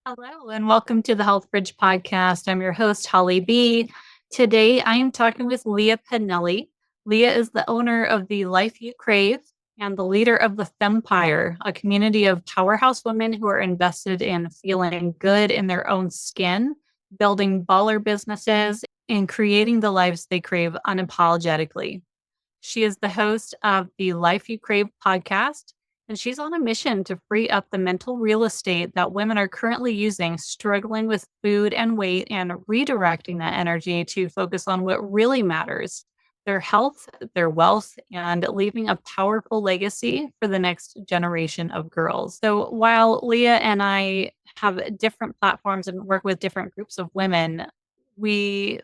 Hello, and welcome to the Health Bridge podcast. I'm your host, Holly B. Today, I am talking with Lia Pinelli. Lia is the owner of the Life You Crave and the leader of the Fempire, a community of powerhouse women who are invested in feeling good in their own skin, building baller businesses, and creating the lives they crave unapologetically. She is the host of the Life You Crave podcast, and she's on a mission to free up the mental real estate that women are currently using, struggling with food and weight, and redirecting that energy to focus on what really matters: their health, their wealth, and leaving a powerful legacy for the next generation of girls. So while Leah and I have different platforms and work with different groups of women, we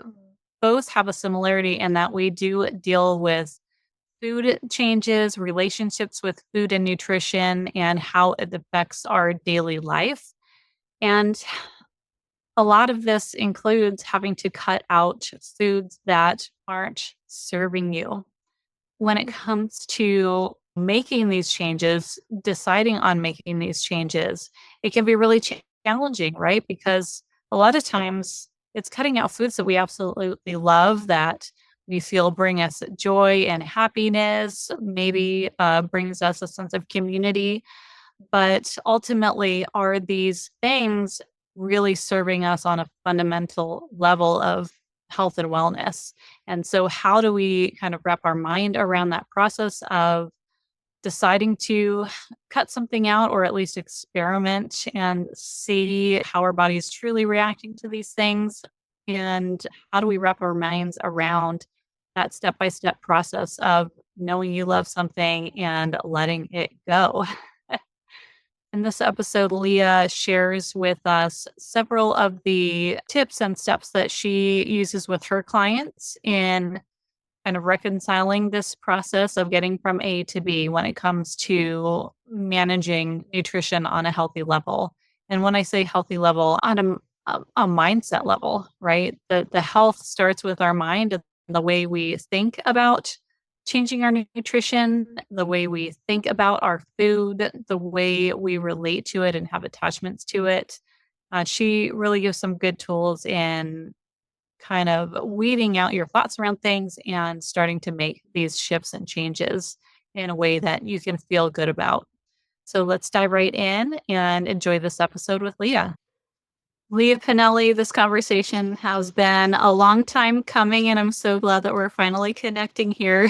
both have a similarity in that we do deal with food changes, relationships with food and nutrition, and how it affects our daily life. And a lot of this includes having to cut out foods that aren't serving you. When it comes to making these changes, deciding on making these changes, it can be really challenging, right? Because a lot of times it's cutting out foods that we absolutely love, that we feel bring us joy and happiness, maybe brings us a sense of community. But ultimately, are these things really serving us on a fundamental level of health and wellness? And so, how do we kind of wrap our mind around that process of deciding to cut something out, or at least experiment and see how our body is truly reacting to these things? And how do we wrap our minds around that step by step process of knowing you love something and letting it go? In this episode, Leah shares with us several of the tips and steps that she uses with her clients in kind of reconciling this process of getting from A to B when it comes to managing nutrition on a healthy level. And when I say healthy level, on a mindset level, right? The health starts with our mind and the way we think about changing our nutrition, the way we think about our food, the way we relate to it and have attachments to it. She really gives some good tools in kind of weeding out your thoughts around things and starting to make these shifts and changes in a way that you can feel good about. So let's dive right in and enjoy this episode with Leah. Leah Pinelli, this conversation has been a long time coming, and I'm so glad that we're finally connecting here.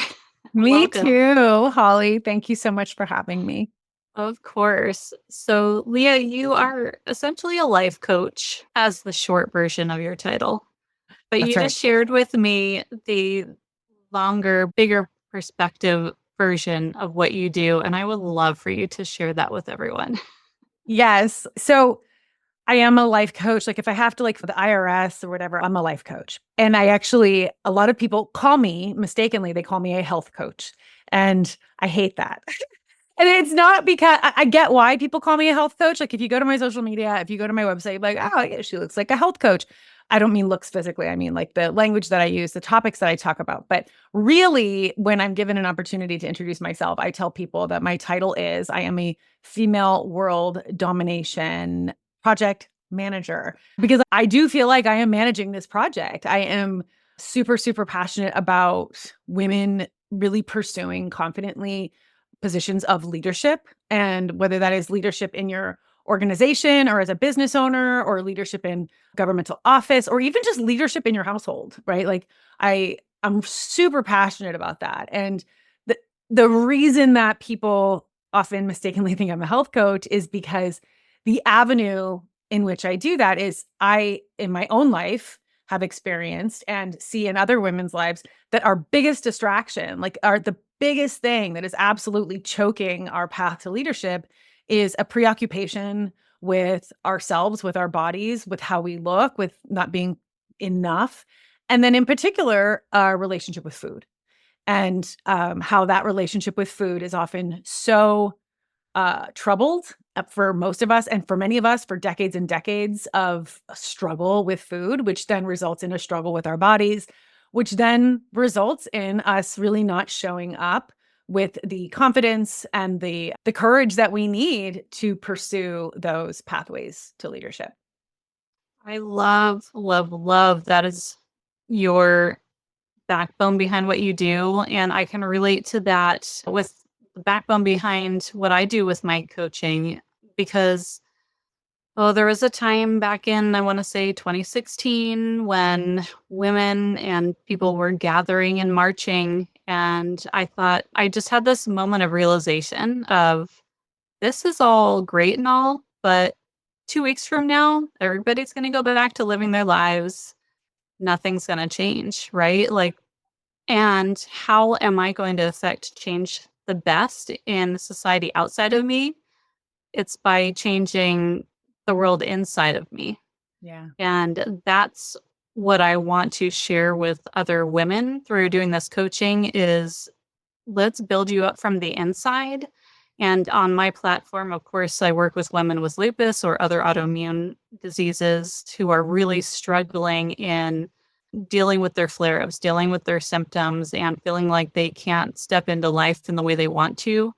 Me Welcome. too, Holly. Thank you so much for having me. Of course. So, Leah, you are essentially a life coach as the short version of your title, but you That's right. just shared with me the longer, bigger perspective version of what you do. And I would love for you to share that with everyone. Yes. So I am a life coach. Like if I have to, like for the IRS or whatever, I'm a life coach. And a lot of people call me mistakenly, they call me a health coach. And I hate that. And it's not because I get why people call me a health coach. Like if you go to my social media, if you go to my website, like, oh, yeah, she looks like a health coach. I don't mean looks physically. I mean like the language that I use, the topics that I talk about. But really, when I'm given an opportunity to introduce myself, I tell people that my title is I am a female world domination project manager because I do feel like I am managing this project. I am super, super passionate about women really pursuing confidently positions of leadership, and whether that is leadership in your organization or as a business owner or leadership in governmental office or even just leadership in your household, right? Like I'm super passionate about that. And the reason that people often mistakenly think I'm a health coach is because the avenue in which I do that is I in my own life have experienced and see in other women's lives that our biggest distraction, like the biggest thing that is absolutely choking our path to leadership is a preoccupation with ourselves, with our bodies, with how we look, with not being enough. And then in particular, our relationship with food and how that relationship with food is often so troubled for most of us and for many of us for decades and decades of a struggle with food, which then results in a struggle with our bodies, which then results in us really not showing up with the confidence and the courage that we need to pursue those pathways to leadership. I love, love, love that is your backbone behind what you do. And I can relate to that with the backbone behind what I do with my coaching because, oh, there was a time back in, I want to say 2016, when women and people were gathering and marching. And I thought, I just had this moment of realization of this is all great and all, but 2 weeks from now, everybody's going to go back to living their lives. Nothing's going to change, right? Like, and how am I going to affect change the best in society outside of me? It's by changing the world inside of me. Yeah. And that's what I want to share with other women through doing this coaching is let's build you up from the inside. And on my platform, of course, I work with women with lupus or other autoimmune diseases who are really struggling in dealing with their flare ups, dealing with their symptoms, and feeling like they can't step into life in the way they want to.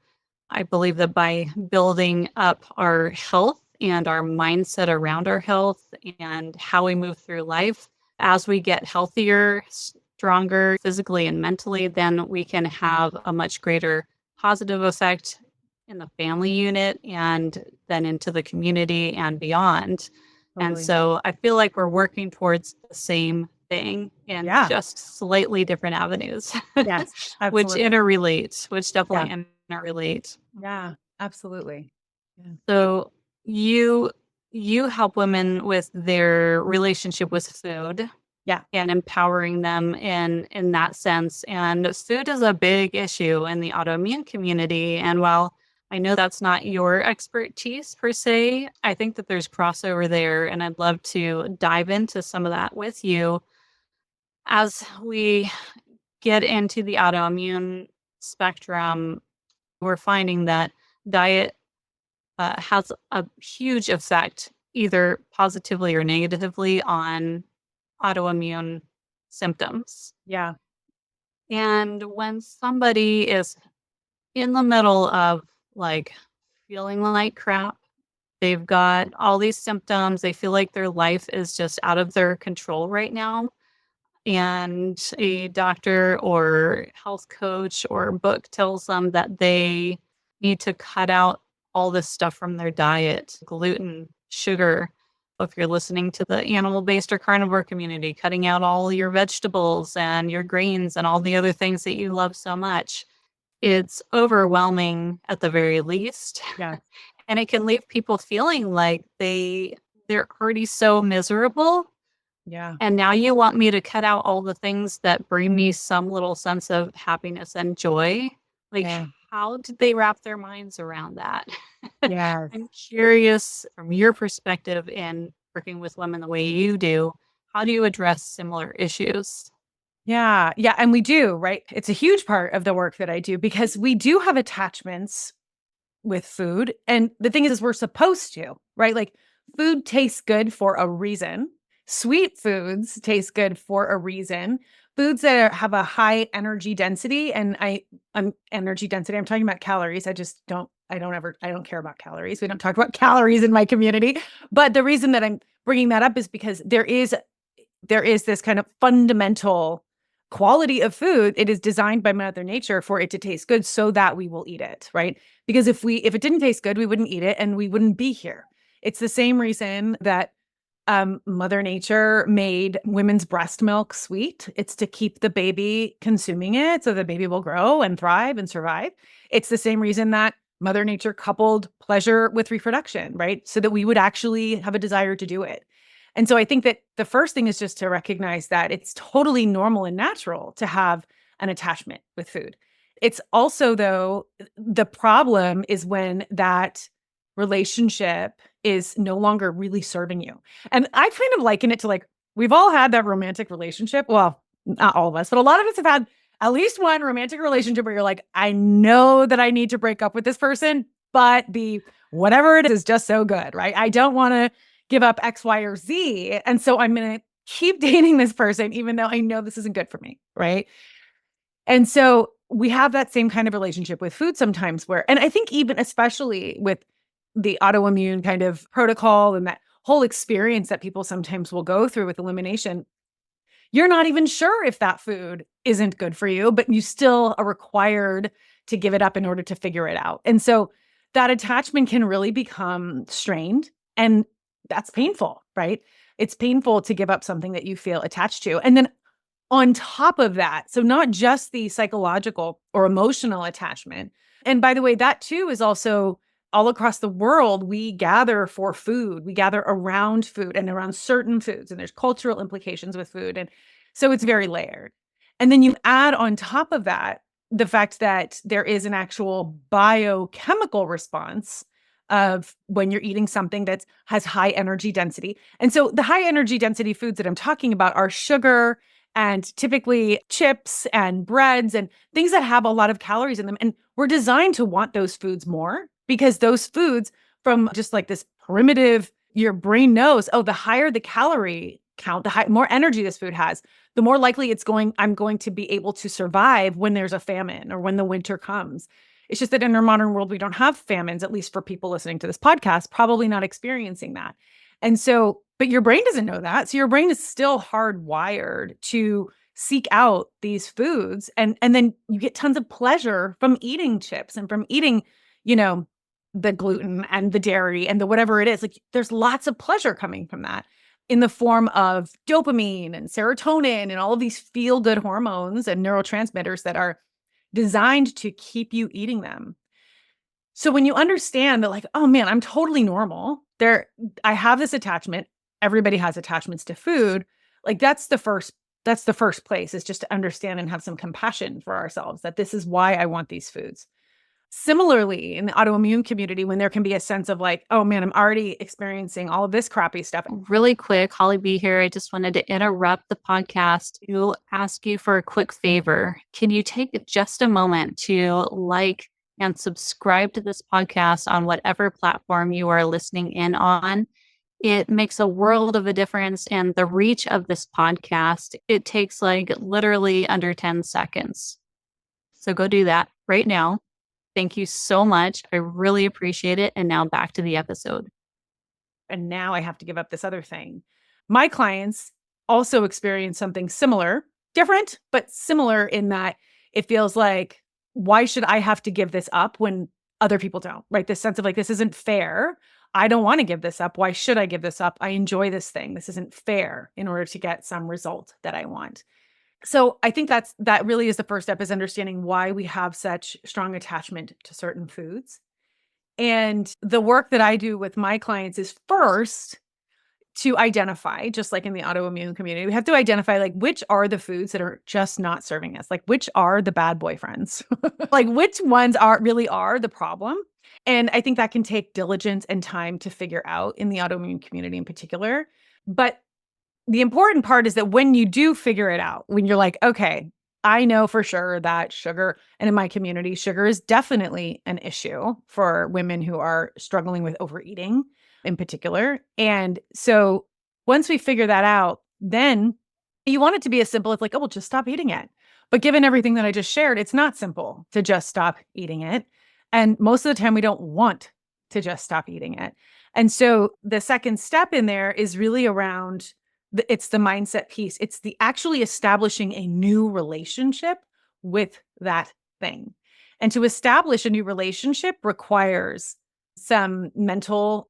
I believe that by building up our health and our mindset around our health and how we move through life, as we get healthier, stronger physically and mentally, then we can have a much greater positive effect in the family unit and then into the community and beyond. And Totally. so I feel like we're working towards the same thing in Yeah. just slightly different avenues, Yes. which Absolutely. interrelate, which Yeah. definitely interrelate. Yeah. Absolutely. Yeah. So you you help women with their relationship with food Yeah. and empowering them in that sense. And food is a big issue in the autoimmune community. And while I know that's not your expertise per se, I think that there's crossover there. And I'd love to dive into some of that with you as we get into the autoimmune spectrum. We're finding that diet has a huge effect, either positively or negatively, on autoimmune symptoms. Yeah. And when somebody is in the middle of like feeling like crap, they've got all these symptoms, they feel like their life is just out of their control right now. And a doctor or health coach or book tells them that they need to cut out all this stuff from their diet, gluten, sugar. If you're listening to the animal-based or carnivore community, cutting out all your vegetables and your grains and all the other things that you love so much. It's overwhelming at the very least. Yeah. And it can leave people feeling like they're already so miserable, Yeah. and now you want me to cut out all the things that bring me some little sense of happiness and joy? Like, Yeah. how did they wrap their minds around that? Yes. I'm curious from your perspective in working with women the way you do, how do you address similar issues? Yeah. Yeah. And we do, right? It's a huge part of the work that I do because we do have attachments with food. And the thing is we're supposed to, right? Like food tastes good for a reason. Sweet foods taste good for a reason. Foods that have a high energy density, and I'm energy density. I'm talking about calories. I don't care about calories. We don't talk about calories in my community. But the reason that I'm bringing that up is because there is this kind of fundamental quality of food. It is designed by Mother Nature for it to taste good so that we will eat it, right? Because if it didn't taste good, we wouldn't eat it and we wouldn't be here. It's the same reason that Mother Nature made women's breast milk sweet. It's to keep the baby consuming it so the baby will grow and thrive and survive. It's the same reason that Mother Nature coupled pleasure with reproduction, right? So that we would actually have a desire to do it. And so I think that the first thing is just to recognize that it's totally normal and natural to have an attachment with food. It's also, though, the problem is when that relationship is no longer really serving you. And I kind of liken it to like, we've all had that romantic relationship. Well, not all of us, but a lot of us have had at least one romantic relationship where you're like, I know that I need to break up with this person, but the whatever it is just so good, right? I don't want to give up X, Y, or Z. And so I'm going to keep dating this person, even though I know this isn't good for me. Right. And so we have that same kind of relationship with food sometimes and I think even especially with the autoimmune kind of protocol and that whole experience that people sometimes will go through with elimination, you're not even sure if that food isn't good for you, but you still are required to give it up in order to figure it out. And so that attachment can really become strained, and that's painful, right? It's painful to give up something that you feel attached to. And then on top of that, so not just the psychological or emotional attachment. And by the way, that too is also all across the world. We gather for food, we gather around food and around certain foods, and there's cultural implications with food. And so it's very layered. And then you add on top of that the fact that there is an actual biochemical response of when you're eating something that has high energy density. And so the high energy density foods that I'm talking about are sugar and typically chips and breads and things that have a lot of calories in them. And we're designed to want those foods more because those foods, from just like this primitive, your brain knows, oh, the higher the calorie count, the more energy this food has, the more likely I'm going to be able to survive when there's a famine or when the winter comes. It's just that in our modern world, we don't have famines, at least for people listening to this podcast, probably not experiencing that. And so, but your brain doesn't know that. So your brain is still hardwired to seek out these foods. And then you get tons of pleasure from eating chips and from eating, the gluten and the dairy and the whatever it is. Like there's lots of pleasure coming from that in the form of dopamine and serotonin and all of these feel-good hormones and neurotransmitters that are designed to keep you eating them. So when you understand that, like, oh man, I'm totally normal. I have this attachment. Everybody has attachments to food. Like that's the first place, is just to understand and have some compassion for ourselves that this is why I want these foods. Similarly, in the autoimmune community, when there can be a sense of like, oh man, I'm already experiencing all of this crappy stuff. Really quick, Holly B here. I just wanted to interrupt the podcast to ask you for a quick favor. Can you take just a moment to like and subscribe to this podcast on whatever platform you are listening in on? It makes a world of a difference. And the reach of this podcast, it takes like literally under 10 seconds. So go do that right now. Thank you so much. I really appreciate it. And now back to the episode. And now I have to give up this other thing. My clients also experience something similar, different, but similar in that it feels like, why should I have to give this up when other people don't, right? This sense of like, this isn't fair. I don't want to give this up. Why should I give this up? I enjoy this thing. This isn't fair in order to get some result that I want. So I think that really is the first step, is understanding why we have such strong attachment to certain foods. And the work that I do with my clients is first to identify, just like in the autoimmune community, we have to identify like which are the foods that are just not serving us, like which are the bad boyfriends, like which ones really are the problem. And I think that can take diligence and time to figure out in the autoimmune community in particular. But the important part is that when you do figure it out, when you're like, okay, I know for sure that sugar, and in my community, sugar is definitely an issue for women who are struggling with overeating in particular. And so once we figure that out, then you want it to be as simple as like, oh, well, just stop eating it. But given everything that I just shared, it's not simple to just stop eating it. And most of the time we don't want to just stop eating it. And so the second step in there is really around it's the mindset piece. It's the actually establishing a new relationship with that thing. And to establish a new relationship requires some mental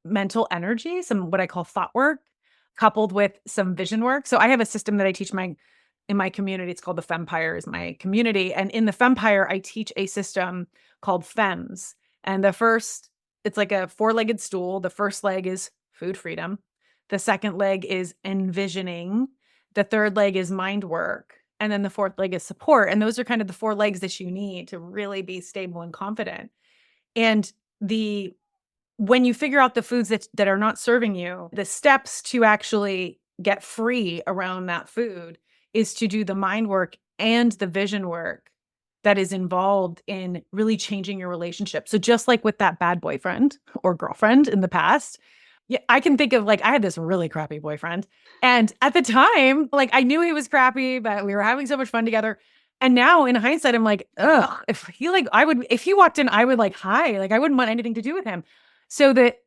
energy, some what I call thought work, coupled with some vision work. So I have a system that I teach in my community. It's called the Fempire, is my community. And in the Fempire, I teach a system called FEMS. And it's like a 4-legged stool. The first leg is food freedom. The second leg is envisioning. The third leg is mind work. And then the fourth leg is support. And those are kind of the 4 legs that you need to really be stable and confident. And when you figure out the foods that are not serving you, the steps to actually get free around that food is to do the mind work and the vision work that is involved in really changing your relationship. So just like with that bad boyfriend or girlfriend in the past, yeah, I can think of like, I had this really crappy boyfriend. And at the time, like I knew he was crappy, but we were having so much fun together. And now in hindsight, I'm like, ugh, if he walked in, I would like, hi, like I wouldn't want anything to do with him. So that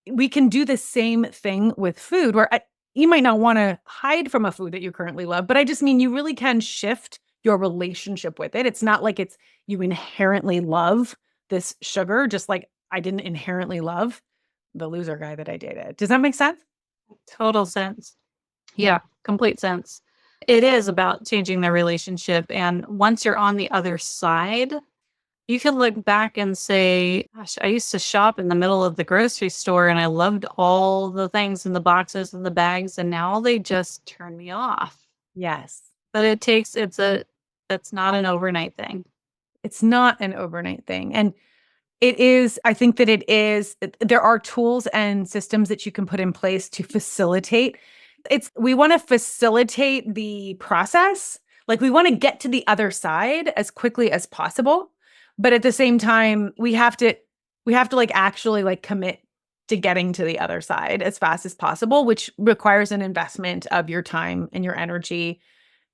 we can do the same thing with food where you might not want to hide from a food that you currently love, but I just mean you really can shift your relationship with it. It's not like you inherently love this sugar, just like I didn't inherently love the loser guy that I dated. Does that make sense? Total sense. Yeah, complete sense. It is about changing the relationship. And once you're on the other side, you can look back and say, gosh, I used to shop in the middle of the grocery store and I loved all the things in the boxes and the bags, and now they just turn me off. Yes. But that's not an overnight thing. It's not an overnight thing. And it is, I think that there are tools and systems that you can put in place to facilitate. We want to facilitate the process. Like we want to get to the other side as quickly as possible. But at the same time, we have to like actually like commit to getting to the other side as fast as possible, which requires an investment of your time and your energy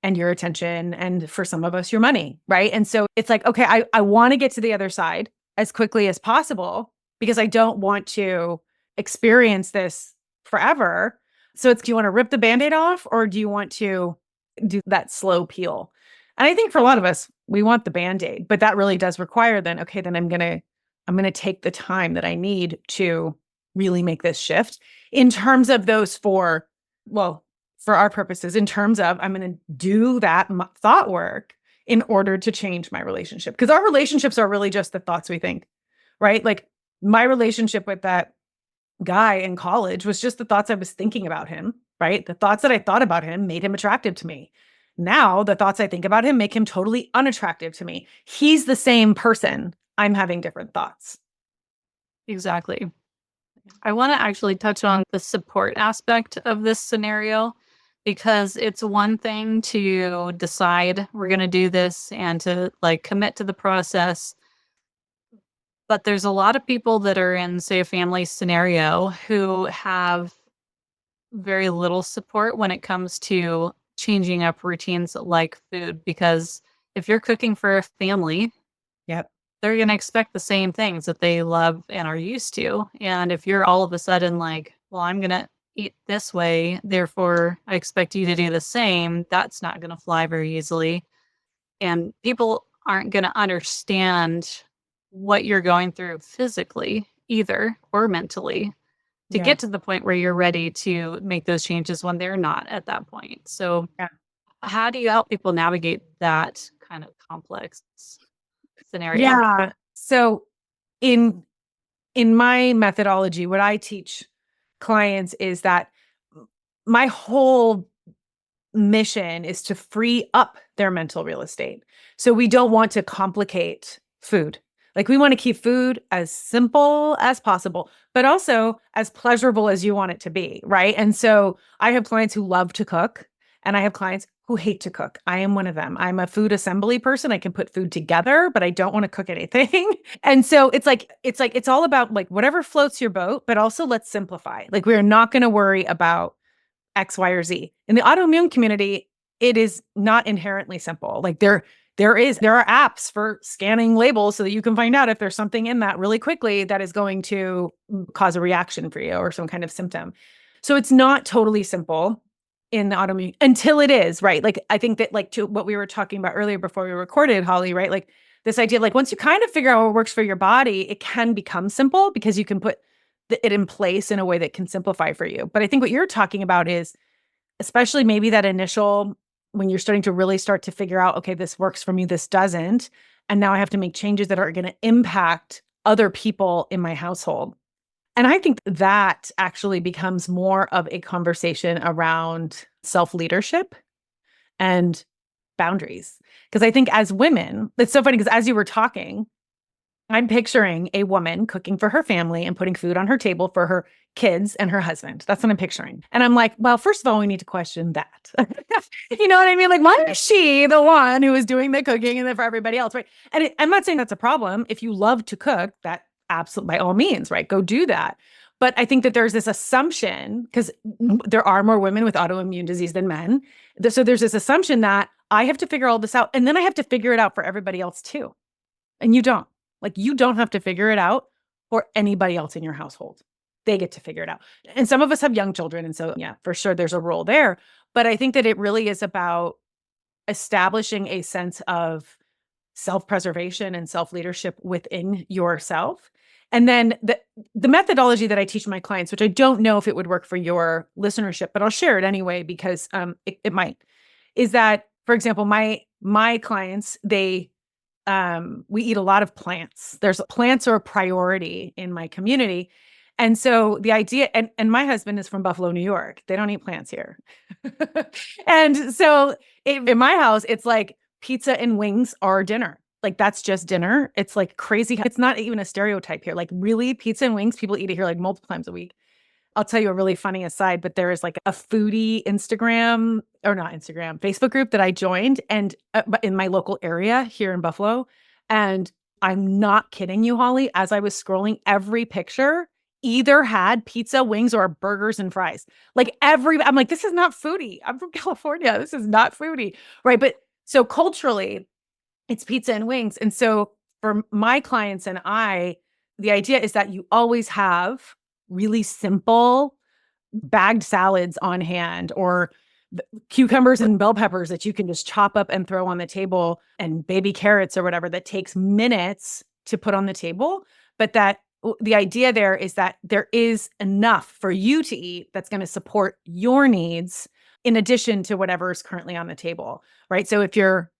and your attention. And for some of us, your money. Right. And so it's like, okay, I want to get to the other side as quickly as possible because I don't want to experience this forever. So do you want to rip the Band-Aid off or do you want to do that slow peel? And I think for a lot of us, we want the Band-Aid, but that really does require then I'm going to take the time that I need to really make this shift in terms of for our purposes, in terms of I'm going to do that thought work in order to change my relationship. Because our relationships are really just the thoughts we think, right? Like my relationship with that guy in college was just the thoughts I was thinking about him, right? The thoughts that I thought about him made him attractive to me. Now the thoughts I think about him make him totally unattractive to me. He's the same person. I'm having different thoughts. Exactly. I want to actually touch on the support aspect of this scenario because it's one thing to decide we're going to do this and to like commit to the process. But there's a lot of people that are in, say, a family scenario who have very little support when it comes to changing up routines like food. Because if you're cooking for a family, yep, they're going to expect the same things that they love and are used to. And if you're all of a sudden like, well, I'm going to eat this way, therefore I expect you to do the same, that's not going to fly very easily. And people aren't going to understand what you're going through physically either, or mentally, to get to the point where you're ready to make those changes when they're not at that point. So how do you help people navigate that kind of complex scenario? Yeah. So in my methodology, what I teach clients is that my whole mission is to free up their mental real estate. So we don't want to complicate food. Like we want to keep food as simple as possible, but also as pleasurable as you want it to be, right? And so I have clients who love to cook and I have clients who hate to cook. I am one of them. I'm a food assembly person. I can put food together, but I don't want to cook anything. And so it's all about like whatever floats your boat, but also let's simplify. Like we're not going to worry about X, Y, or Z. In the autoimmune community, it is not inherently simple. Like there are apps for scanning labels so that you can find out if there's something in that really quickly that is going to cause a reaction for you or some kind of symptom. So it's not totally simple in the autoimmune until it is, right? Like I think that like to what we were talking about earlier before we recorded, Holly, right? Like this idea, like once you kind of figure out what works for your body, it can become simple because you can put it in place in a way that can simplify for you. But I think what you're talking about is especially maybe that initial, when you're starting to really start to figure out, okay, this works for me, this doesn't. And now I have to make changes that are going to impact other people in my household. And I think that actually becomes more of a conversation around self-leadership and boundaries. Because I think as women, it's so funny because as you were talking, I'm picturing a woman cooking for her family and putting food on her table for her kids and her husband. That's what I'm picturing. And I'm like, well, first of all, we need to question that. You know what I mean? Like, why is she the one who is doing the cooking and then for everybody else, right? And I'm not saying that's a problem. If you love to cook, that absolutely, by all means, right? Go do that. But I think that there's this assumption, because there are more women with autoimmune disease than men. So there's this assumption that I have to figure all this out. And then I have to figure it out for everybody else too. And you don't. Like, you don't have to figure it out for anybody else in your household. They get to figure it out. And some of us have young children. And so, yeah, for sure, there's a role there. But I think that it really is about establishing a sense of self-preservation and self-leadership within yourself. And then the methodology that I teach my clients, which I don't know if it would work for your listenership, but I'll share it anyway because it might, is that, for example, my clients, we eat a lot of plants. Plants are a priority in my community. And so the idea, and my husband is from Buffalo, New York. They don't eat plants here. And so in my house, it's like pizza and wings are dinner. Like, that's just dinner. It's like crazy. It's not even a stereotype here. Like, really, pizza and wings, people eat it here like multiple times a week. I'll tell you a really funny aside, but there is like a foodie Facebook group that I joined, and in my local area here in Buffalo. And I'm not kidding you, Holly, as I was scrolling, every picture either had pizza, wings, or burgers and fries. I'm like, this is not foodie. I'm from California. This is not foodie. Right. But so culturally, it's pizza and wings. And so for my clients and the idea is that you always have really simple bagged salads on hand, or cucumbers and bell peppers that you can just chop up and throw on the table, and baby carrots or whatever that takes minutes to put on the table. But that the idea there is that there is enough for you to eat that's going to support your needs in addition to whatever is currently on the table, right? So if you're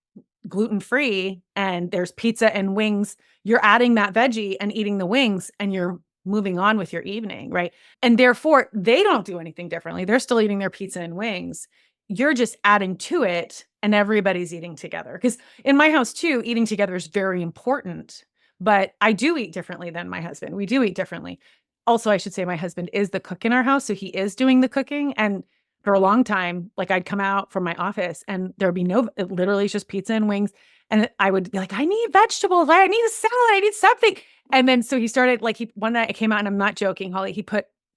gluten-free and there's pizza and wings, you're adding that veggie and eating the wings, and you're moving on with your evening, right? And therefore, they don't do anything differently. They're still eating their pizza and wings. You're just adding to it, and everybody's eating together. Because in my house too, eating together is very important. But I do eat differently than my husband. We do eat differently. Also, I should say my husband is the cook in our house, so he is doing the cooking. And for a long time, like, I'd come out from my office and there'd be it literally is just pizza and wings. And I would be like, I need vegetables. I need a salad. I need something. And then, so he started, one night I came out, and I'm not joking, Holly, he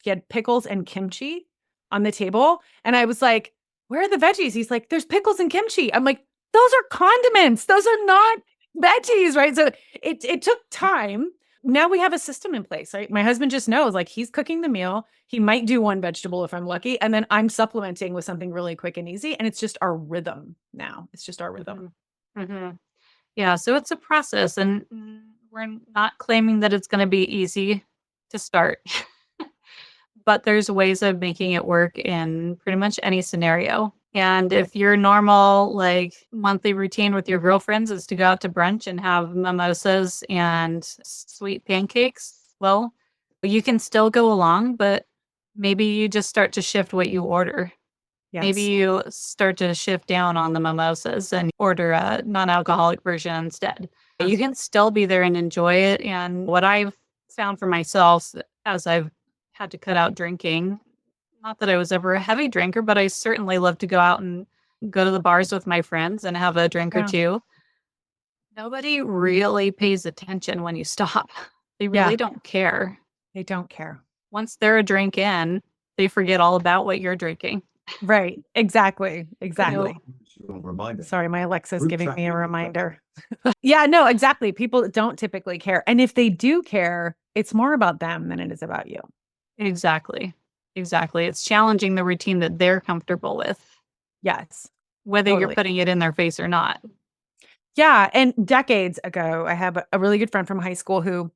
had pickles and kimchi on the table. And I was like, where are the veggies? He's like, there's pickles and kimchi. I'm like, those are condiments. Those are not veggies, right? So it took time. Now we have a system in place, right? My husband just knows, like, he's cooking the meal. He might do one vegetable if I'm lucky. And then I'm supplementing with something really quick and easy. And it's just our rhythm now. It's just our rhythm. Mm-hmm. Yeah. So it's a process, and we're not claiming that it's going to be easy to start, but there's ways of making it work in pretty much any scenario. And if your normal, like, monthly routine with your girlfriends is to go out to brunch and have mimosas and sweet pancakes, well, you can still go along, but maybe you just start to shift what you order. Yes. Maybe you start to shift down on the mimosas and order a non-alcoholic version instead. You can still be there and enjoy it. And what I've found for myself as I've had to cut out drinking, not that I was ever a heavy drinker, but I certainly love to go out and go to the bars with my friends and have a drink or two. Nobody really pays attention when you stop. They really don't care. They don't care. Once they're a drink in, they forget all about what you're drinking. Right. Exactly. Exactly. Reminder. Sorry, my Alexa's giving me a reminder. Yeah, no, exactly. People don't typically care. And if they do care, it's more about them than it is about you. Exactly. It's challenging the routine that they're comfortable with. Yes. Whether you're putting it in their face or not. Yeah. And decades ago, I have a really good friend from high school who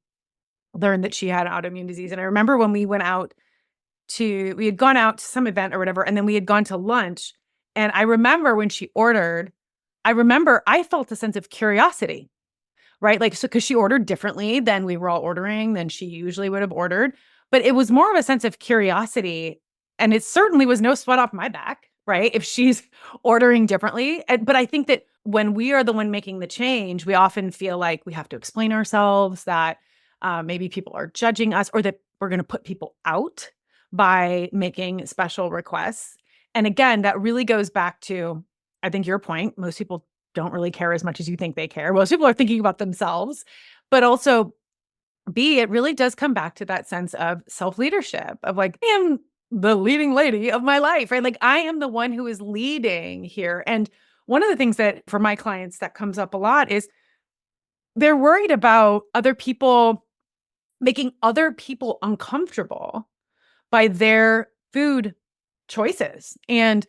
learned that she had autoimmune disease. And I remember when we had gone out to some event or whatever, and then we had gone to lunch. And I remember when she ordered, I felt a sense of curiosity, right? Like, so, because she ordered differently than we were all ordering than she usually would have ordered. But it was more of a sense of curiosity. And it certainly was no sweat off my back, right? If she's ordering differently. But I think that when we are the one making the change, we often feel like we have to explain ourselves, that maybe people are judging us, or that we're going to put people out by making special requests. And again, that really goes back to, I think, your point. Most people don't really care as much as you think they care. Most people are thinking about themselves, but also it really does come back to that sense of self-leadership, of like, I am the leading lady of my life, right? Like, I am the one who is leading here. And one of the things that for my clients that comes up a lot is they're worried about other people making other people uncomfortable by their food choices. And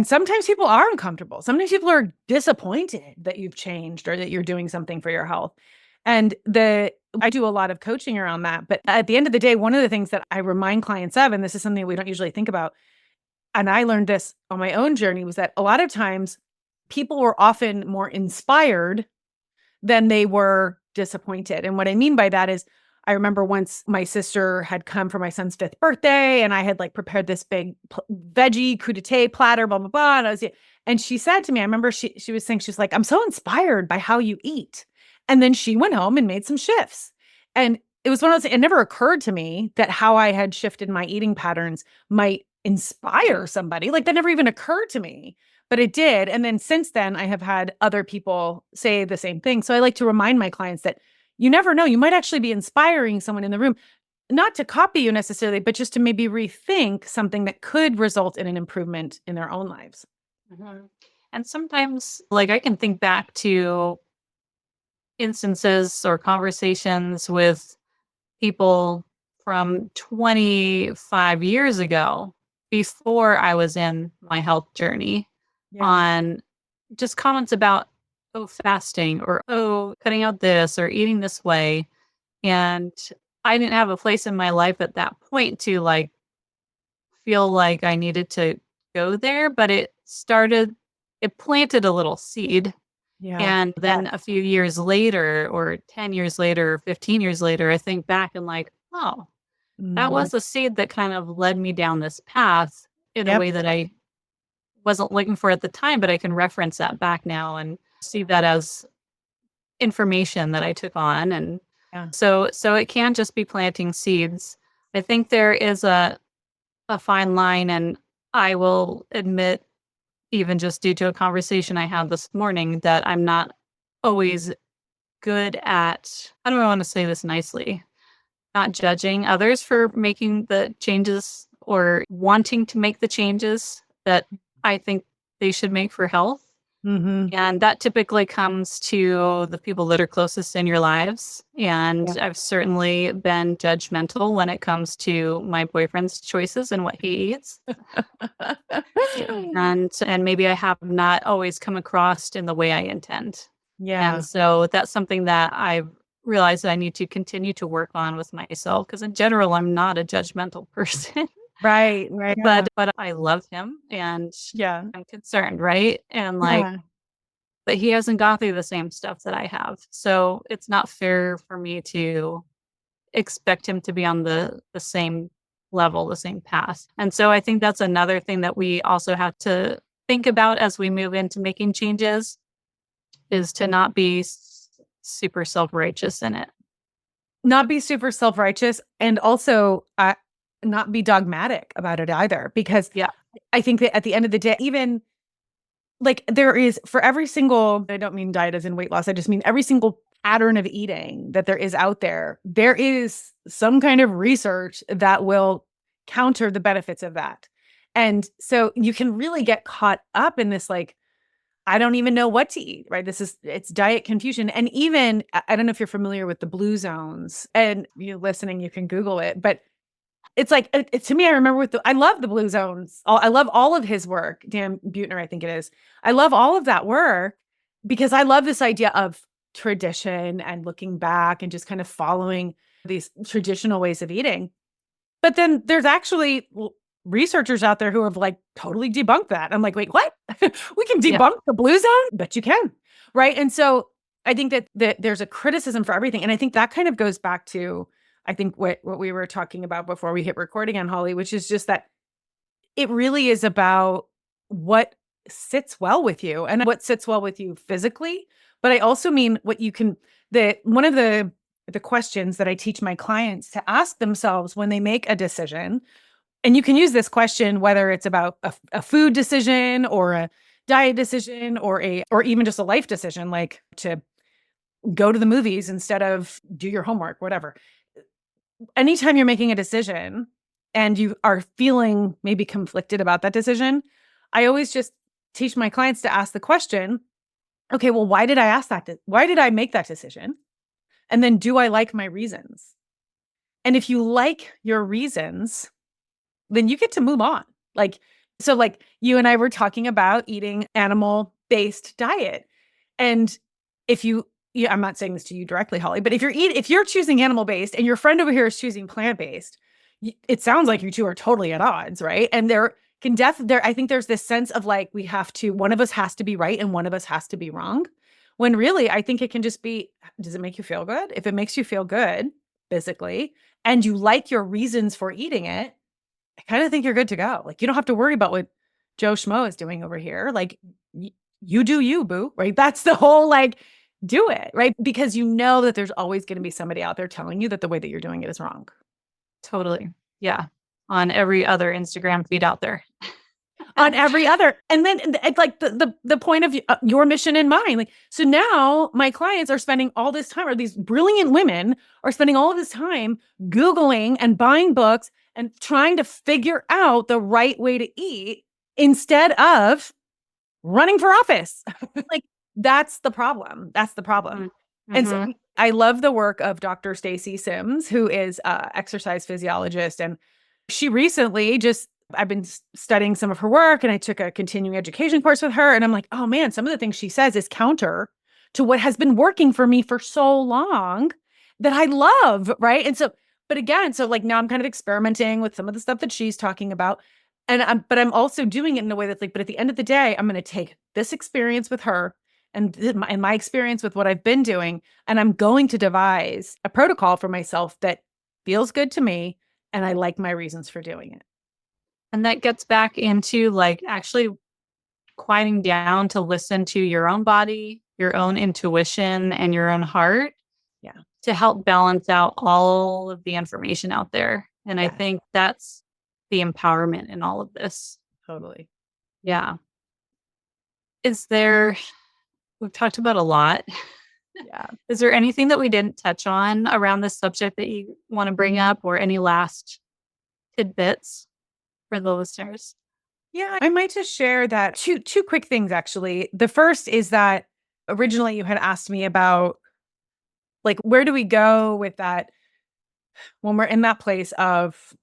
sometimes people are uncomfortable. Sometimes people are disappointed that you've changed or that you're doing something for your health. And I do a lot of coaching around that. But at the end of the day, one of the things that I remind clients of, and this is something we don't usually think about, and I learned this on my own journey, was that a lot of times people were often more inspired than they were disappointed. And what I mean by that is, I remember once my sister had come for my son's 5th birthday and I had like prepared this big veggie crudité platter, blah, blah, blah. And she said to me, I remember she was saying, she's like, I'm so inspired by how you eat. And then she went home and made some shifts. And it was one of those, it never occurred to me that how I had shifted my eating patterns might inspire somebody. Like that never even occurred to me, but it did. And then since then, I have had other people say the same thing. So I like to remind my clients that you never know. You might actually be inspiring someone in the room, not to copy you necessarily, but just to maybe rethink something that could result in an improvement in their own lives. Mm-hmm. And sometimes, like, I can think back to instances or conversations with people from 25 years ago before I was in my health journey on just comments about, oh, fasting or, oh, cutting out this or eating this way. And I didn't have a place in my life at that point to like feel like I needed to go there, but it planted a little seed. Yeah. And then a few years later, or 10 years later, or 15 years later, I think back and like, oh, that was a seed that kind of led me down this path in a way that I wasn't looking for at the time, but I can reference that back now and see that as information that I took on. And so it can just be planting seeds. I think there is a fine line, and I will admit, even just due to a conversation I had this morning, that I'm not always good at, how do I want to say this nicely? Not judging others for making the changes or wanting to make the changes that I think they should make for health. Mm-hmm. And that typically comes to the people that are closest in your lives. And I've certainly been judgmental when it comes to my boyfriend's choices and what he eats. and maybe I have not always come across in the way I intend. Yeah. And so that's something that I've realized that I need to continue to work on with myself, because in general, I'm not a judgmental person. Right. But I love him and I'm concerned, right? And like, but he hasn't gone through the same stuff that I have. So it's not fair for me to expect him to be on the same level, the same path. And so I think that's another thing that we also have to think about as we move into making changes, is to not be super self-righteous in it. Not be super self-righteous, and also not be dogmatic about it either. Because I think that at the end of the day, even like there is, for every single, I don't mean diet as in weight loss, I just mean every single pattern of eating that there is out there, there is some kind of research that will counter the benefits of that. And so you can really get caught up in this, like, I don't even know what to eat, right? It's diet confusion. And even, I don't know if you're familiar with the blue zones, and you listening, you can Google it, but it's like, to me, I remember I love the blue zones. I love all of his work. Dan Buettner, I think it is. I love all of that work because I love this idea of tradition and looking back and just kind of following these traditional ways of eating. But then there's actually researchers out there who have like totally debunked that. I'm like, wait, what? We can debunk the blue zone? Bet you can. Right. And so I think that there's a criticism for everything. And I think that kind of goes back to, I think what we were talking about before we hit record again, Holly, which is just that it really is about what sits well with you and what sits well with you physically. But I also mean what you can, one of the questions that I teach my clients to ask themselves when they make a decision, and you can use this question, whether it's about a food decision or a diet decision or even just a life decision, like to go to the movies instead of do your homework, whatever. Anytime you're making a decision and you are feeling maybe conflicted about that decision, I always just teach my clients to ask the question, okay, well, why did I ask that? Why did I make that decision? And then do I like my reasons? And if you like your reasons, then you get to move on. So you and I were talking about eating animal-based diet. And if yeah, I'm not saying this to you directly, Holly, but if you're choosing animal-based and your friend over here is choosing plant-based, it sounds like you two are totally at odds, right? And I think there's this sense of like, one of us has to be right and one of us has to be wrong. When really, I think it can just be, does it make you feel good? If it makes you feel good physically and you like your reasons for eating it, I kind of think you're good to go. Like, you don't have to worry about what Joe Schmo is doing over here. Like, you do you, boo, right? That's the whole, like, do it, right? Because you know that there's always going to be somebody out there telling you that the way that you're doing it is wrong. Totally. Yeah. On every other Instagram feed out there. On every other. And then it's like the point of your mission in mind. Like, so now my clients are spending all this time, or these brilliant women are spending all of this time Googling and buying books and trying to figure out the right way to eat instead of running for office. Like, that's the problem. That's the problem. Mm-hmm. And so I love the work of Dr. Stacy Sims, who is an exercise physiologist. And she recently I've been studying some of her work and I took a continuing education course with her. And I'm like, oh man, some of the things she says is counter to what has been working for me for so long that I love. Right. And so, but again, so like now I'm kind of experimenting with some of the stuff that she's talking about. But I'm also doing it in a way that's like, but at the end of the day, I'm going to take this experience with her and my experience with what I've been doing, and I'm going to devise a protocol for myself that feels good to me. And I like my reasons for doing it. And that gets back into like actually quieting down to listen to your own body, your own intuition, and your own heart. Yeah. To help balance out all of the information out there. And I think that's the empowerment in all of this. Totally. Yeah. We've talked about a lot. Yeah. Is there anything that we didn't touch on around this subject that you want to bring up, or any last tidbits for the listeners? Yeah, I might just share that two quick things, actually. The first is that originally you had asked me about, like, where do we go with that when we're in that place of,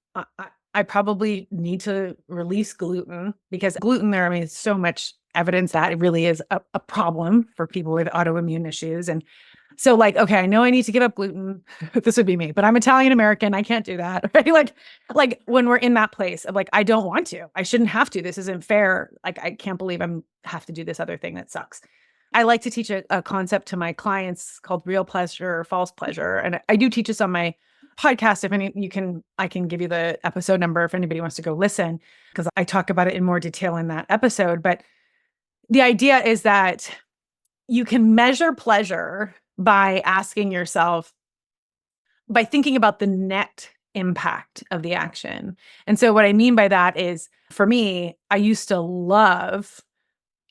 I probably need to release gluten, because gluten there, I mean, it's so much evidence that it really is a problem for people with autoimmune issues. And so like, okay, I know I need to give up gluten. This would be me, but I'm Italian American. I can't do that. Right? Like when we're in that place of like, I don't want to, I shouldn't have to, this isn't fair. Like, I can't believe have to do this other thing that sucks. I like to teach a concept to my clients called real pleasure or false pleasure. And I do teach this on my podcast. I can give you the episode number if anybody wants to go listen, because I talk about it in more detail in that episode. But the idea is that you can measure pleasure by asking yourself, by thinking about the net impact of the action. And so what I mean by that is, for me, I used to love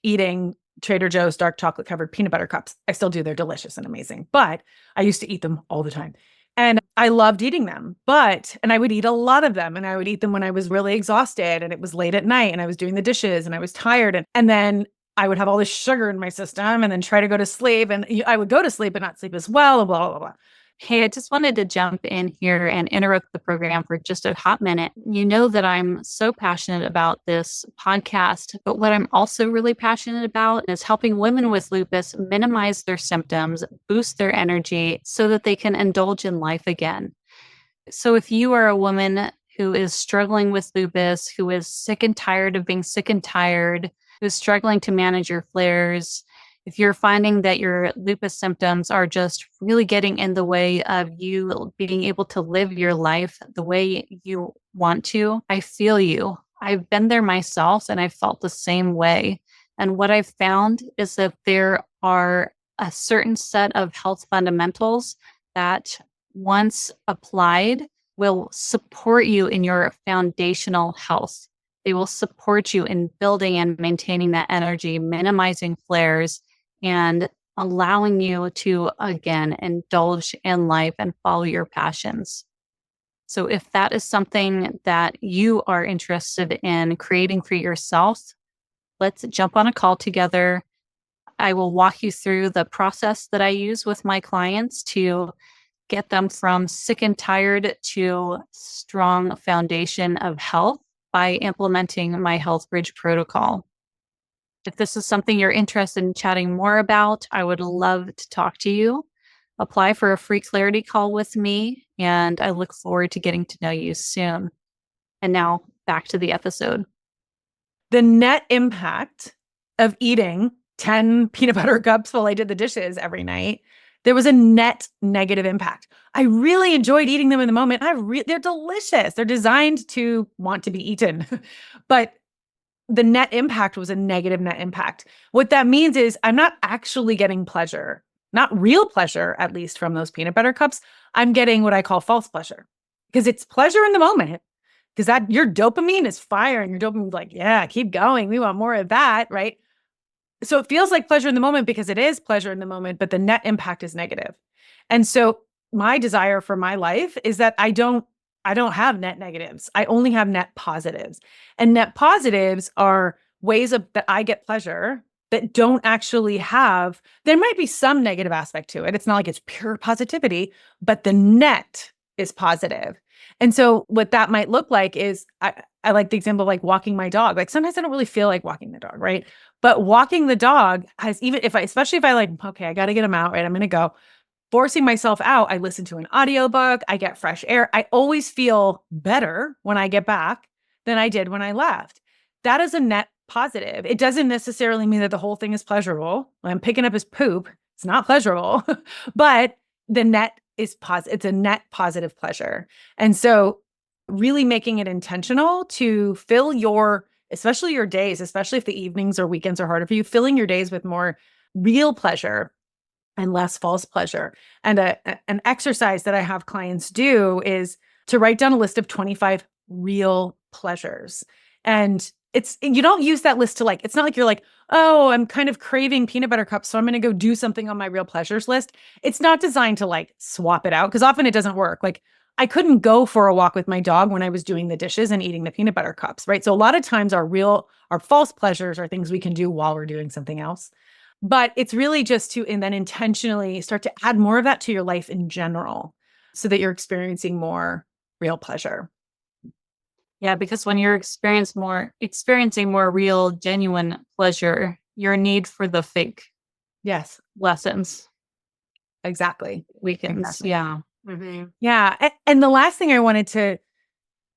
eating Trader Joe's dark chocolate covered peanut butter cups. I still do. They're delicious and amazing, but I used to eat them all the time. And I loved eating them, and I would eat a lot of them, and I would eat them when I was really exhausted and it was late at night and I was doing the dishes and I was tired. And then I would have all this sugar in my system and then try to go to sleep, and I would go to sleep but not sleep as well, and blah, blah, blah. Hey, I just wanted to jump in here and interrupt the program for just a hot minute. You know that I'm so passionate about this podcast, but what I'm also really passionate about is helping women with lupus minimize their symptoms, boost their energy so that they can indulge in life again. So if you are a woman who is struggling with lupus, who is sick and tired of being sick and tired, who's struggling to manage your flares, if you're finding that your lupus symptoms are just really getting in the way of you being able to live your life the way you want to, I feel you. I've been there myself and I felt the same way. And what I've found is that there are a certain set of health fundamentals that, once applied, will support you in your foundational health. They will support you in building and maintaining that energy, minimizing flares, and allowing you to, again, indulge in life and follow your passions. So if that is something that you are interested in creating for yourself, Let's jump on a call together. I will walk you through the process that I use with my clients to get them from sick and tired to strong foundation of health by implementing my Health Bridge protocol. If this is something you're interested in chatting more about, I would love to talk to you. Apply for a free clarity call with me, and I look forward to getting to know you soon. And now back to the episode. The net impact of eating 10 peanut butter cups while I did the dishes every night, there was a net negative impact. I really enjoyed eating them in the moment. They're delicious. They're designed to want to be eaten. But the net impact was a negative net impact. What that means is I'm not actually getting pleasure, not real pleasure, at least from those peanut butter cups. I'm getting what I call false pleasure because it's pleasure in the moment. Because that your dopamine is firing. Your dopamine is like, yeah, keep going. We want more of that, right? So it feels like pleasure in the moment because it is pleasure in the moment, but the net impact is negative. And so my desire for my life is that I don't have net negatives. I only have net positives. And net positives are ways that I get pleasure that don't actually have, there might be some negative aspect to it. It's not like it's pure positivity, but the net is positive. And so what that might look like is I like the example of like walking my dog. Like sometimes I don't really feel like walking the dog, right? But walking the dog has especially if I like, okay, I got to get him out, right? I'm going to go. Forcing myself out, I listen to an audiobook, I get fresh air. I always feel better when I get back than I did when I left. That is a net positive. It doesn't necessarily mean that the whole thing is pleasurable. When I'm picking up his poop, it's not pleasurable, but the net is positive. It's a net positive pleasure. And so really making it intentional to fill especially your days, especially if the evenings or weekends are harder for you, filling your days with more real pleasure and less false pleasure. And an exercise that I have clients do is to write down a list of 25 real pleasures. And you don't use that list to it's not like you're like, oh, I'm kind of craving peanut butter cups, so I'm going to go do something on my real pleasures list. It's not designed to swap it out because often it doesn't work. I couldn't go for a walk with my dog when I was doing the dishes and eating the peanut butter cups, right? So a lot of times our false pleasures are things we can do while we're doing something else. But it's really just to, and then intentionally start to add more of that to your life in general so that you're experiencing more real pleasure. Yeah, because when you're experiencing more real, genuine pleasure, your need for the fake lessons. Exactly. Weakens. Exactly. Yeah. Mm-hmm. Yeah. And the last thing I wanted to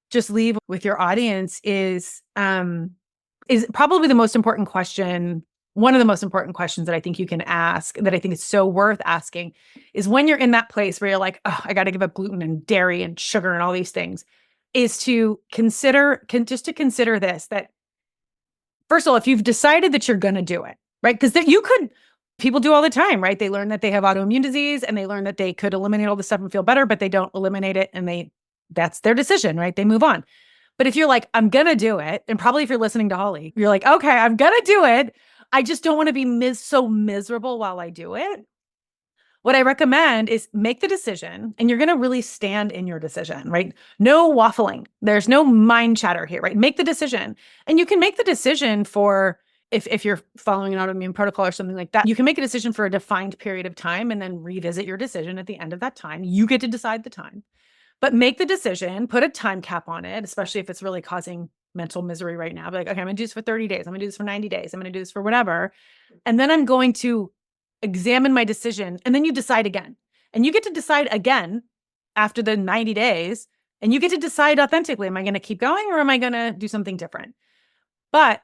just leave with your audience is probably the most important question. One of the most important questions that I think you can ask, that I think is so worth asking, is when you're in that place where you're like, oh, I got to give up gluten and dairy and sugar and all these things, is to consider this, that first of all, if you've decided that you're going to do it, right? Because people do all the time, right? They learn that they have autoimmune disease and they learn that they could eliminate all the stuff and feel better, but they don't eliminate it. And that's their decision, right? They move on. But if you're like, I'm going to do it, and probably if you're listening to Holly, you're like, okay, I'm going to do it. I just don't want to be so miserable while I do it. What I recommend is make the decision, and you're going to really stand in your decision, right? No waffling. There's no mind chatter here, right? Make the decision. And you can make the decision for, if you're following an autoimmune protocol or something like that, you can make a decision for a defined period of time and then revisit your decision at the end of that time. You get to decide the time. But make the decision, put a time cap on it, especially if it's really causing mental misery right now. Be like, okay, I'm going to do this for 30 days. I'm going to do this for 90 days. I'm going to do this for whatever. And then I'm going to examine my decision. And then you decide again. And you get to decide again after the 90 days. And you get to decide authentically, am I going to keep going or am I going to do something different? But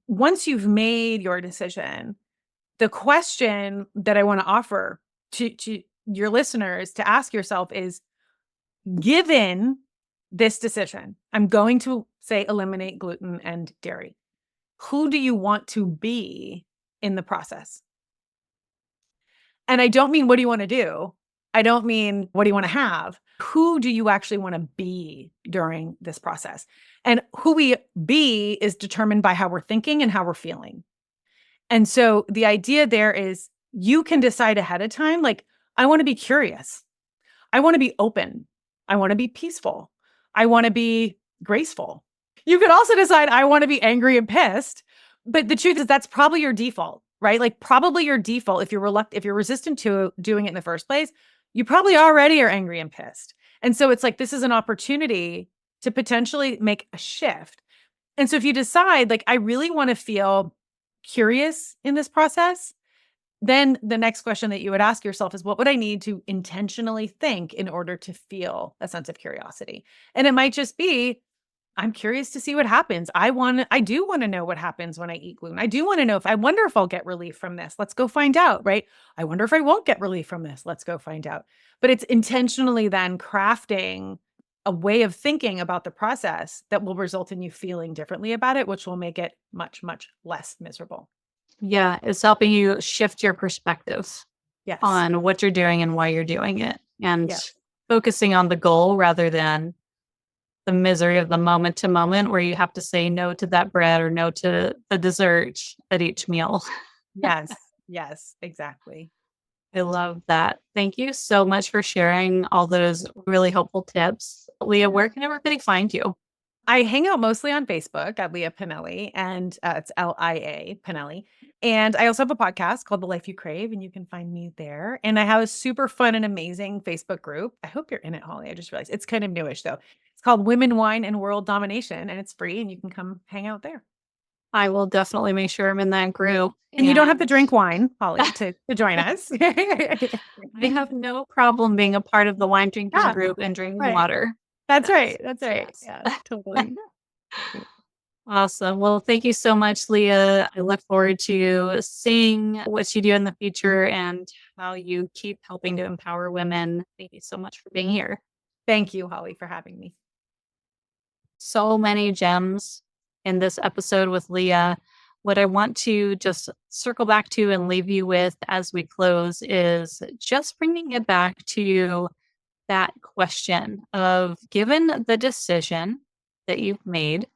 once you've made your decision, the question that I want to offer to your listeners to ask yourself is, given this decision, I'm going to say eliminate gluten and dairy. Who do you want to be in the process? And I don't mean what do you want to do? I don't mean what do you want to have? Who do you actually want to be during this process? And who we be is determined by how we're thinking and how we're feeling. And so the idea there is you can decide ahead of time, I want to be curious. I want to be open. I want to be peaceful. I want to be graceful. You could also decide I want to be angry and pissed, But the truth is that's probably your default, right? Like probably your default, if you're resistant to doing it in the first place, you probably already are angry and pissed. And so it's like, this is an opportunity to potentially make a shift. And so if you decide like, I really want to feel curious in this process, then the next question that you would ask yourself is, what would I need to intentionally think in order to feel a sense of curiosity? And it might just be, I'm curious to see what happens. I do want to know what happens when I eat gluten. I wonder if I'll get relief from this. Let's go find out, right? I wonder if I won't get relief from this. Let's go find out. But it's intentionally then crafting a way of thinking about the process that will result in you feeling differently about it, which will make it much, much less miserable. Yeah, it's helping you shift your perspective Yes. on what you're doing and why you're doing it, and Yes. focusing on the goal rather than the misery of the moment to moment where you have to say no to that bread or no to the dessert at each meal. Yes. Yes. Exactly. I love that. Thank you so much for sharing all those really helpful tips. Leah, where can everybody find you? I hang out mostly on Facebook at Lia Pinelli, and it's Lia Pinelli. And I also have a podcast called The Life You Crave, and you can find me there. And I have a super fun and amazing Facebook group. I hope you're in it, Holly. I just realized it's kind of newish though. It's called Women, Wine, and World Domination, and it's free, and you can come hang out there. I will definitely make sure I'm in that group. And you don't have to And drink wine, Holly, to join us. I have no problem being a part of the wine drinking Yeah, group and drinking right. water. That's Yes, right. That's right. yes. Yeah, totally. Awesome. Well, thank you so much, Leah. I look forward to seeing what you do in the future and how you keep helping to empower women. Thank you so much for being here. Thank you, Holly, for having me. So many gems in this episode with Leah. What I want to just circle back to and leave you with as we close is just bringing it back to that question of, given the decision that you've made,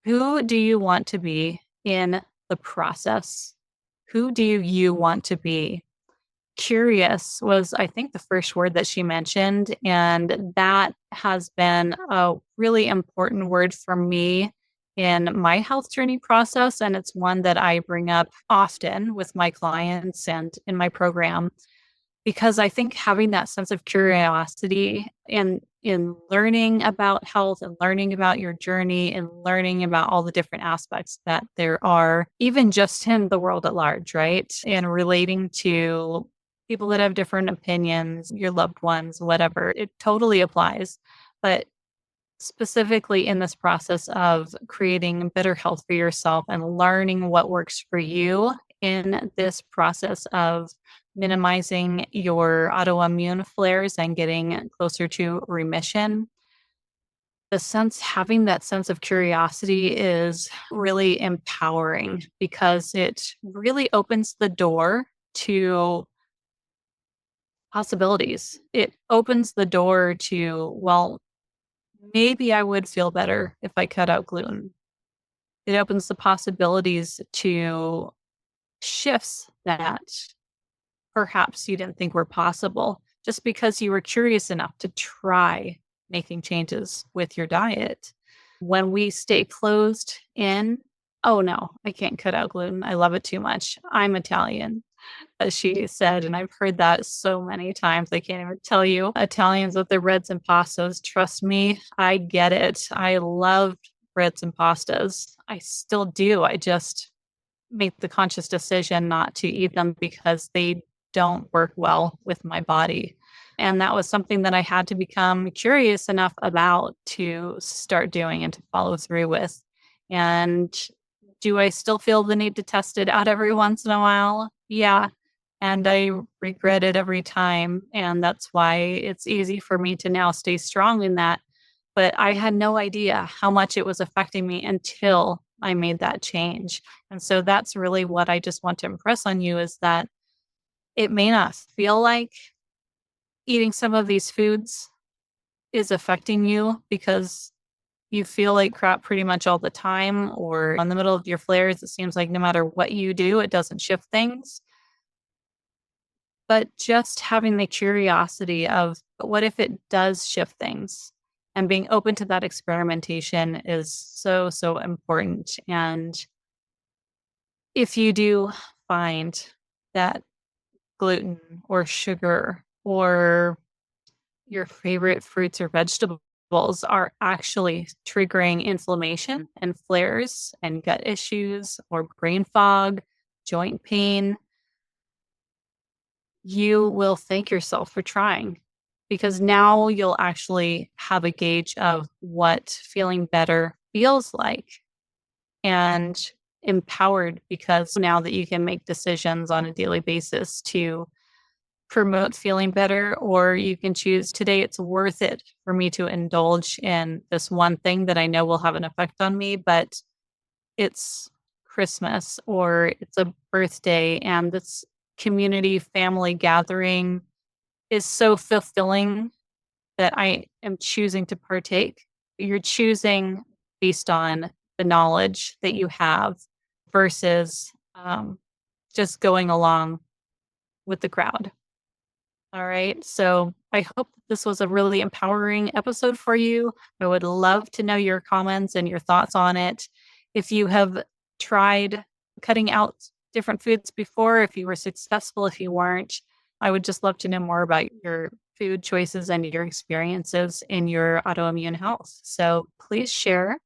who do you want to be in the process? Who do you want to be? Curious was, I think, the first word that she mentioned. And that has been a really important word for me in my health journey process. And it's one that I bring up often with my clients and in my program, because I think having that sense of curiosity in learning about health and learning about your journey and learning about all the different aspects that there are, even just in the world at large, right? And relating to people that have different opinions, your loved ones, whatever, it totally applies. But specifically in this process of creating better health for yourself and learning what works for you in this process of minimizing your autoimmune flares and getting closer to remission. Having that sense of curiosity is really empowering because it really opens the door to possibilities. It opens the door to, well, maybe I would feel better if I cut out gluten. It opens the possibilities to shifts that perhaps you didn't think were possible just because you were curious enough to try making changes with your diet. When we stay closed in, oh no, I can't cut out gluten. I love it too much. I'm Italian, as she said. And I've heard that so many times. I can't even tell you. Italians with their breads and pastas. Trust me, I get it. I love breads and pastas. I still do. I just make the conscious decision not to eat them because they don't work well with my body. And that was something that I had to become curious enough about to start doing and to follow through with. And do I still feel the need to test it out every once in a while? Yeah. And I regret it every time. And that's why it's easy for me to now stay strong in that. But I had no idea how much it was affecting me until I made that change. And so that's really what I just want to impress on you, is that it may not feel like eating some of these foods is affecting you because you feel like crap pretty much all the time, or in the middle of your flares, it seems like no matter what you do, it doesn't shift things. But just having the curiosity of, but what if it does shift things? And being open to that experimentation is so, so important. And if you do find that gluten or sugar or your favorite fruits or vegetables are actually triggering inflammation and flares and gut issues or brain fog, joint pain, you will thank yourself for trying because now you'll actually have a gauge of what feeling better feels like and empowered because now that you can make decisions on a daily basis to promote feeling better, or you can choose today it's worth it for me to indulge in this one thing that I know will have an effect on me, but it's Christmas or it's a birthday and this community family gathering is so fulfilling that I am choosing to partake. You're choosing based on the knowledge that you have versus just going along with the crowd. All right. So I hope this was a really empowering episode for you. I would love to know your comments and your thoughts on it. If you have tried cutting out different foods before, if you were successful, if you weren't, I would just love to know more about your food choices and your experiences in your autoimmune health. So please share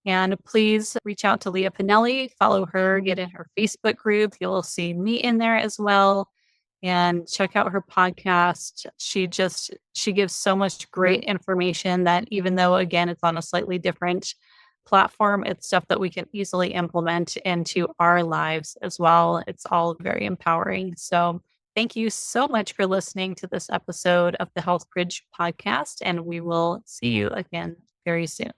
and please reach out to Lia Pinelli, follow her, get in her Facebook group. You'll see me in there as well and check out her podcast. She gives so much great information that even though again it's on a slightly different platform, it's stuff that we can easily implement into our lives as well. It's all very empowering. So thank you so much for listening to this episode of the Health Bridge podcast and we will see you again very soon.